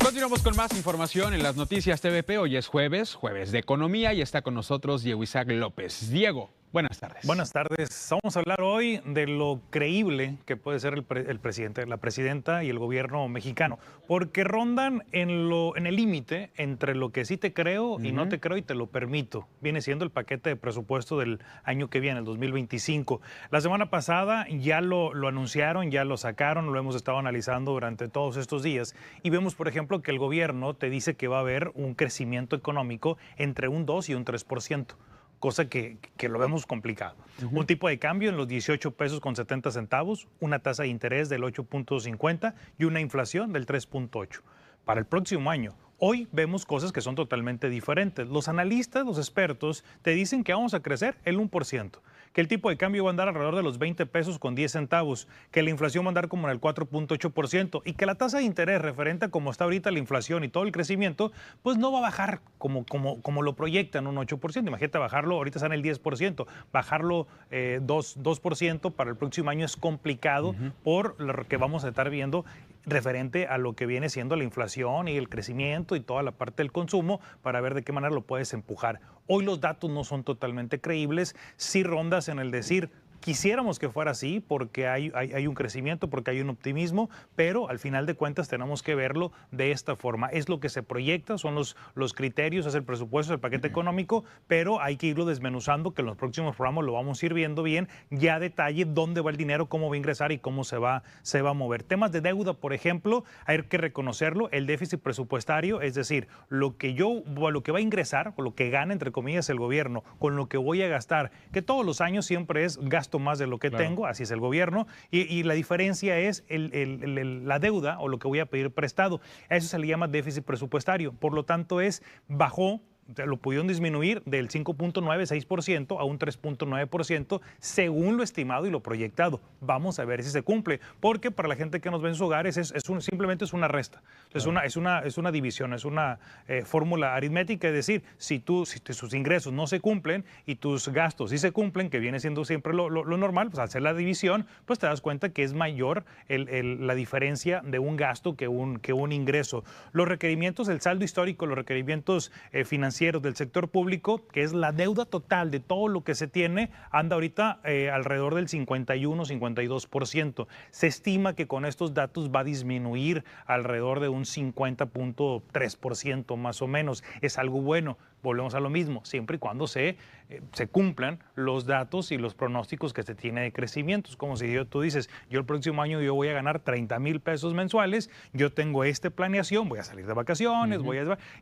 Continuamos con más información en las noticias TVP. Hoy es jueves de economía y está con nosotros Diego Isaac López. Diego, buenas tardes. Buenas tardes. Vamos a hablar hoy de lo creíble que puede ser el presidente, la presidenta y el gobierno mexicano, porque rondan en el límite entre lo que sí te creo y no te creo y te lo permito. Viene siendo el paquete de presupuesto del año que viene, el 2025. La semana pasada ya lo anunciaron, ya lo sacaron, lo hemos estado analizando durante todos estos días y vemos, por ejemplo, que el gobierno te dice que va a haber un crecimiento económico entre un 2 y un 3%. Cosa que lo vemos complicado. Un tipo de cambio en los 18 pesos con 70 centavos, una tasa de interés del 8.50 y una inflación del 3.8. Para el próximo año, hoy vemos cosas que son totalmente diferentes. Los analistas, los expertos, te dicen que vamos a crecer el 1%, que el tipo de cambio va a andar alrededor de los 20 pesos con 10 centavos, que la inflación va a andar como en el 4.8% y que la tasa de interés referente a cómo está ahorita la inflación y todo el crecimiento, pues no va a bajar como lo proyectan, un 8%. Imagínate bajarlo, ahorita está en el 10%, bajarlo 2% para el próximo año es complicado por lo que vamos a estar viendo referente a lo que viene siendo la inflación y el crecimiento y toda la parte del consumo para ver de qué manera lo puedes empujar. Hoy los datos no son totalmente creíbles, sí rondas en el decir, quisiéramos que fuera así porque hay un crecimiento, porque hay un optimismo, pero al final de cuentas tenemos que verlo de esta forma. Es lo que se proyecta, son los criterios, es el presupuesto, el paquete económico, pero hay que irlo desmenuzando, que en los próximos programas lo vamos a ir viendo bien, ya a detalle dónde va el dinero, cómo va a ingresar y cómo se va a mover. Temas de deuda, por ejemplo, hay que reconocerlo, el déficit presupuestario, es decir, lo que va a ingresar, o lo que gana, entre comillas, el gobierno, con lo que voy a gastar, que todos los años siempre es gasto más de lo que tengo, así es el gobierno, y la diferencia es la deuda o lo que voy a pedir prestado. A eso se le llama déficit presupuestario. Por lo tanto, bajó. Lo pudieron disminuir del 5.96% a un 3.9% según lo estimado y lo proyectado. Vamos a ver si se cumple, porque para la gente que nos ve en sus hogares simplemente es una resta, es una división, es una fórmula aritmética, es decir, si sus ingresos no se cumplen y tus gastos sí se cumplen, que viene siendo siempre lo normal, pues al hacer la división, pues te das cuenta que es mayor la diferencia de un gasto que un ingreso. Los requerimientos, el saldo histórico, los requerimientos financieros del sector público, que es la deuda total de todo lo que se tiene, anda ahorita alrededor del 51-52%. Se estima que con estos datos va a disminuir alrededor de un 50.3% más o menos. Es algo bueno. Volvemos a lo mismo, siempre y cuando se cumplan los datos y los pronósticos que se tiene de crecimiento. Es como si tú dices, yo el próximo año yo voy a ganar 30,000 pesos mensuales, yo tengo planeación, voy a salir de vacaciones,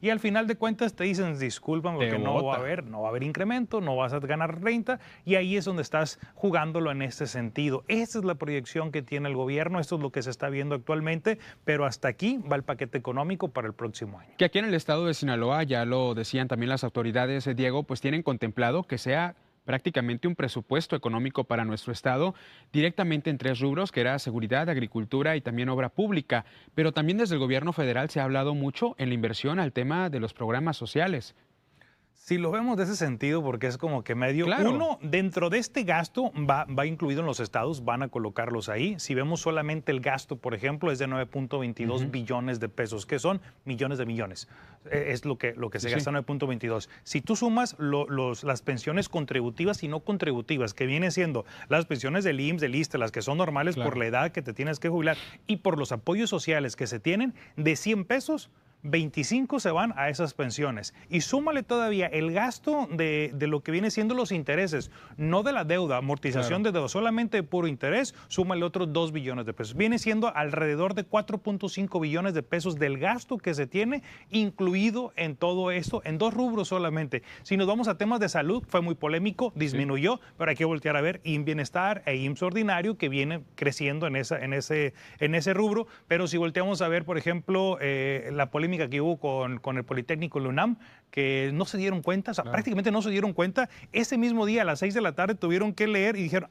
y al final de cuentas te dicen, disculpan, porque no va a haber incremento, no vas a ganar renta, y ahí es donde estás jugándolo en este sentido. Esta es la proyección que tiene el gobierno, esto es lo que se está viendo actualmente, pero hasta aquí va el paquete económico para el próximo año. Que aquí en el estado de Sinaloa, ya lo decían también las autoridades, Diego, pues tienen contemplado que sea prácticamente un presupuesto económico para nuestro estado directamente en 3 rubros, que era seguridad, agricultura y también obra pública. Pero también desde el gobierno federal se ha hablado mucho en la inversión al tema de los programas sociales. Si lo vemos de ese sentido, porque es como que medio... Claro. Uno, dentro de este gasto va incluido en los estados, van a colocarlos ahí. Si vemos solamente el gasto, por ejemplo, es de 9.22 billones de pesos, que son millones de millones. Es lo que se gasta, 9.22. Si tú sumas las pensiones contributivas y no contributivas, que viene siendo las pensiones del IMSS, del ISSSTE, las que son normales por la edad que te tienes que jubilar, y por los apoyos sociales que se tienen, de 100 pesos, 25 se van a esas pensiones. Y súmale todavía el gasto de lo que viene siendo los intereses, no de la deuda, amortización de deuda, solamente de puro interés, súmale otros 2 billones de pesos. Viene siendo alrededor de 4.5 billones de pesos del gasto que se tiene, incluido en todo esto, en 2 rubros solamente. Si nos vamos a temas de salud, fue muy polémico, disminuyó, pero hay que voltear a ver IMSS Bienestar e IMSS Ordinario, que viene creciendo en ese rubro. Pero si volteamos a ver, por ejemplo, la polémica que hubo con el Politécnico y la UNAM, que no se dieron cuenta, o sea, prácticamente no se dieron cuenta. Ese mismo día, a las 6 de la tarde, tuvieron que leer y dijeron,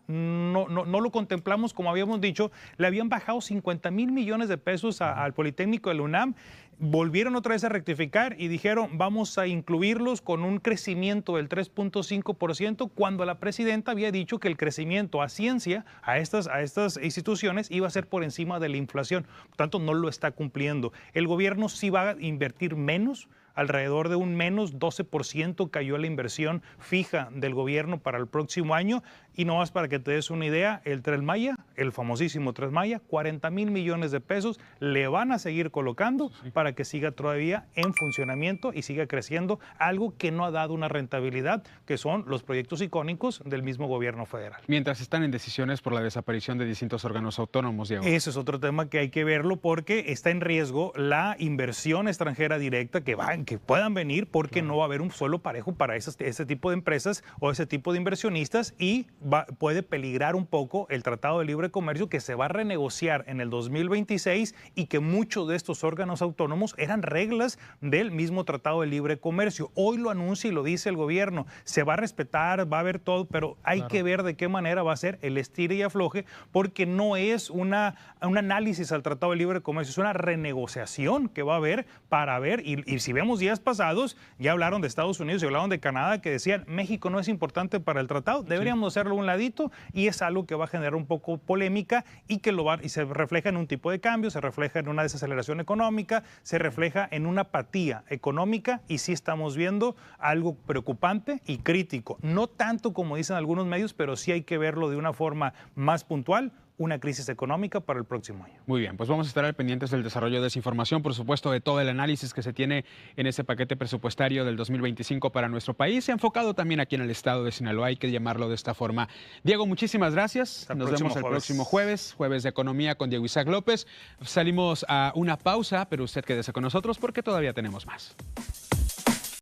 no lo contemplamos como habíamos dicho. Le habían bajado 50,000 millones de pesos al Politécnico de la UNAM. volvieron otra vez a rectificar y dijeron vamos a incluirlos con un crecimiento del 3.5% cuando la presidenta había dicho que el crecimiento a ciencia, a estas instituciones, iba a ser por encima de la inflación. Por tanto, no lo está cumpliendo. El gobierno sí va a invertir menos. Alrededor de un menos 12% cayó la inversión fija del gobierno para el próximo año. Y no más para que te des una idea, el Tren Maya, el famosísimo Tren Maya, 40,000 millones de pesos le van a seguir colocando para que siga todavía en funcionamiento y siga creciendo, algo que no ha dado una rentabilidad, que son los proyectos icónicos del mismo gobierno federal. Mientras están en decisiones por la desaparición de distintos órganos autónomos, Diego. Ese es otro tema que hay que verlo porque está en riesgo la inversión extranjera directa que puedan venir porque no va a haber un suelo parejo para ese tipo de empresas o ese tipo de inversionistas y puede peligrar un poco el Tratado de Libre Comercio que se va a renegociar en el 2026 y que muchos de estos órganos autónomos eran reglas del mismo Tratado de Libre Comercio. Hoy lo anuncia y lo dice el gobierno, se va a respetar, va a haber todo, pero hay que ver de qué manera va a ser el estire y afloje porque no es un análisis al Tratado de Libre Comercio, es una renegociación que va a haber para ver, y si vemos días pasados, ya hablaron de Estados Unidos y hablaron de Canadá que decían México no es importante para el tratado, deberíamos hacerlo a un ladito y es algo que va a generar un poco polémica y que y se refleja en un tipo de cambio, se refleja en una desaceleración económica, se refleja en una apatía económica y sí estamos viendo algo preocupante y crítico. No tanto como dicen algunos medios, pero sí hay que verlo de una forma más puntual, una crisis económica para el próximo año. Muy bien, pues vamos a estar al pendientes del desarrollo de esa información, por supuesto, de todo el análisis que se tiene en ese paquete presupuestario del 2025 para nuestro país, enfocado también aquí en el estado de Sinaloa, hay que llamarlo de esta forma. Diego, muchísimas gracias. Nos vemos el próximo jueves de Economía con Diego Isaac López. Salimos a una pausa, pero usted quédese con nosotros porque todavía tenemos más.